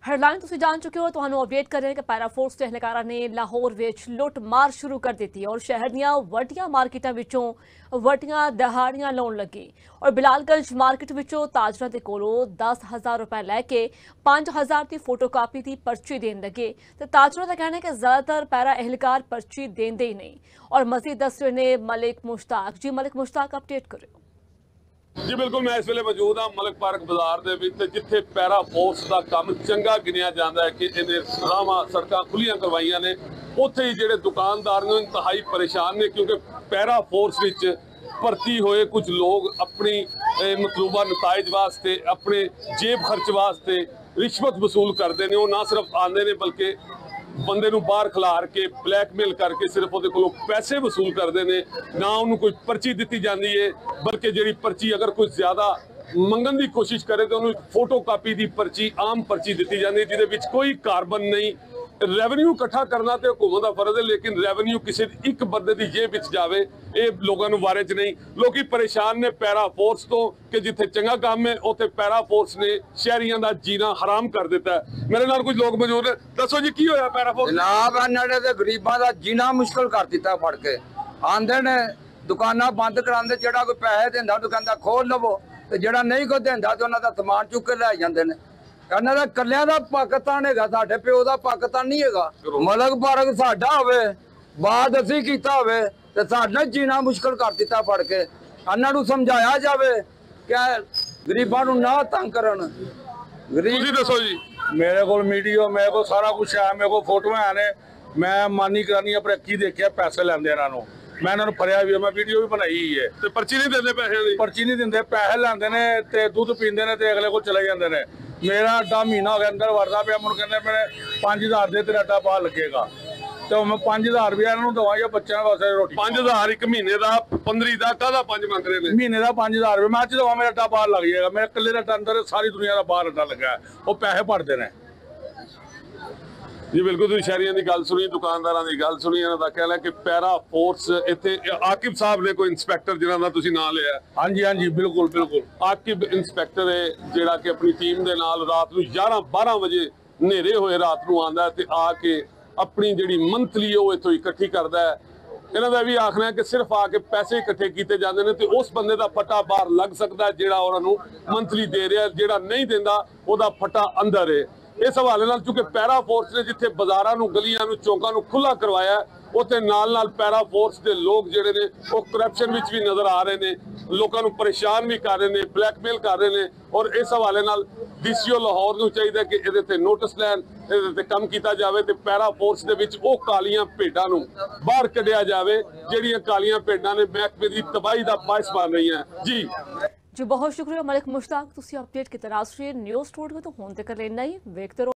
Headline तुसीं जान चुके हो। ਤੁਹਾਨੂੰ ਅਪਡੇਟ ਕਰ ਰਹੇ ਹਾਂ ਕਿ ਪੈਰਾ ਫੋਰਸ ਦੇ ਅਹਿਲਕਾਰਾਂ ਨੇ ਲਾਹੌਰ ਵਿੱਚ ਲੁੱਟ ਮਾਰ ਸ਼ੁਰੂ ਕਰ ਦਿੱਤੀ ਔਰ ਸ਼ਹਿਰ ਦੀਆਂ ਵੱਡੀਆਂ ਮਾਰਕੀਟਾਂ ਵਿੱਚੋਂ ਵੱਡੀਆਂ ਦਿਹਾੜੀਆਂ ਲਾਉਣ ਲੱਗੇ ਔਰ ਬਿਲਾਲਗੰਜ ਮਾਰਕੀਟ ਵਿੱਚੋਂ ਤਾਜਰਾਂ ਦੇ ਕੋਲੋਂ 10,000 ਰੁਪਏ ਲੈ ਕੇ 5,000 ਦੀ ਫੋਟੋਕਾਪੀ ਦੀ ਪਰਚੀ ਦੇਣ ਲੱਗੇ ਤੇ ਤਾਜਰਾਂ ਦਾ ਕਹਿਣਾ ਹੈ ਕਿ ਜ਼ਿਆਦਾਤਰ ਪੈਰਾ ਅਹਿਲਕਾਰ ਪਰਚੀ ਦੇਂਦੇ ਹੀ ਨਹੀਂ ਔਰ ਮਜ਼ੀਦ ਦੱਸ ਰਹੇ ਨੇ ਮਲਿਕ ਮੁਸ਼ਤਾਕ ਜੀ। ਮਲਿਕ मुश्ताक अपडेट करो जी बिल्कुल, मैं इस वेले मौजूद हाँ मलिक पार्क बाजार दे विच जिथे पैरा फोर्स का काम चंगा गिनिया जाता है कि इन्हें रावां सड़कां खुलियां करवाइयां ने, उत्थे ही जिहड़े दुकानदार ने इंतहाई परेशान ने क्योंकि पैरा फोर्स विच भर्ती होए कुछ लोग अपनी मतलूबा नताइज वास्ते अपने जेब खर्च वास्ते रिश्वत वसूल करते हैं। वो ना सिर्फ आते हैं बल्कि बंदे नूं बाहर खिलार के ब्लैकमेल करके सिर्फ उहदे कोलों पैसे वसूल करते हैं। ना उन्होंने कोई पर्ची दी जाती है बल्कि जिहड़ी पर्ची अगर कोई ज्यादा मंगन की कोशिश करे तो उन्होंने फोटो कापी की पर्ची आम पर्ची दी जाती है जिहदे विच कोई कार्बन नहीं। रेवन्यू इकट्ठा करना तो हुकूमत का फर्ज है लेकिन रेवन्यू किसी एक बंदे की जेब विच जावे ये लोगों को बारे च नहीं। लोग परेशान ने पैरा फोर्स तो कि जिथे चंगा काम है उत्थे पैरा फोर्स ने शहरियों का जीना हराम कर दिता है। मेरे नाल कुछ लोग मौजूद है, दसो जी की होया पैरा फोर्स? जनाब इन्होंने तो गरीबों का जीना मुश्किल कर दिता फड़ के आंदे ने दुकाना बंद कराते जो कोई पैसे देंदा तो कहता खोल लवो तो जो नहीं कोई देंदा तो उन्होंने समान चुक के लै जाते हैं। कहना दा कलियां दा पाकिस्तान है, साडे प्यो दा पाकिस्तान नहीं है। मलक पार्क साडा होवे बात असीं कीता होवे ते साडा जीना मुश्किल कर दिता फड़ के। इन्हां नूं समझाया जावे कि गरीबां नूं ना तंग करन। गरीब दसो जी। मेरे को मीडिया मेरे को सारा कुछ है, मेरे को फोटो है, मैं मानी करनी अपने अखी देखिया पैसे लेंदे इन्हां नूं। मैं इन्होंने फरिया भी मैं वीडियो भी बनाई ही है। ते पर्ची नहीं देंदे पैसे दी? पर्ची नहीं देंदे, पैसे लैंदे ने ते दूध पींदे ने ते अगले को चले जाते हैं। मेरा अड्डा महीना हो गया अंदर वरदा पे मुझे कहते मेरे 5,000 दे तेरा अड्डा बाहर लगेगा तो मैं 5,000 रुपया इन्होंने दवा या बच्चों वास्ते रोटी। 5,000 एक महीने का 15 का काहदा 5 मंग रहे हैं? महीने का 5,000 रुपया मैं दवा मेरा अड्डा बाहर लग जाएगा। मेरे कल्ले अड्डा अंदर सारी दुनिया का बाहर अड्डा लगा है वो पैसे भरते हैं जी। बिल्कुल तुसीं शहरियों की गल सुनी, दुकानदारों की गल सुनी। इन्हों का कहना है कि पैरा फोर्स इत्थे आकिब साहब ने कोई इंस्पैक्टर जिन्हों का तुसीं नाम लिया? हाँ जी हाँ जी बिल्कुल बिल्कुल। आकिब इंस्पैक्टर है जिहड़ा कि अपनी टीम के नाल रात नूं 11-12 बजे नेरे होए रात नूं आंदा ते आके अपनी जिहड़ी मंथली वो इत्थों इकट्ठी करता है। इन्हों का भी आखना है कि सिर्फ आके पैसे इकट्ठे किए जाते हैं तो उस बंदे का फटा बाहर लग सकता है जिहड़ा उन्होंने मंथली दे रहा, जिहड़ा नहीं देंदा उहदा फटा अंदर है। इस हवाले नाल चूंकि पैरा फोर्स ने जिथे बाजारां नूं गलियां नूं चौंकां नूं खुला करवाया उत्थे नाल नाल पैरा फोर्स के लोग जिहड़े ने वो करप्शन विच भी नजर आ रहे हैं, लोकां नूं परेशान भी कर रहे हैं, ब्लैकमेल कर रहे हैं। और इस हवाले नाल DCO लाहौर नूं चाहिए कि इहदे ते नोटिस लैन, इहदे ते काम कीता जावे ते पैरा फोर्स दे विच वो कालियां भेडां नूं बाहर कढिया जावे जिहड़ियां कालियां भेडां ने महकमे दी तबाही दा बाइस बन रही हैं। जी बहुत शुक्रिया मलिक मुश्ताक। तुसीं अपडेट की तलाश न्यूज़ स्टूडियो तो होंदे कर लेना ही वेखते रहो।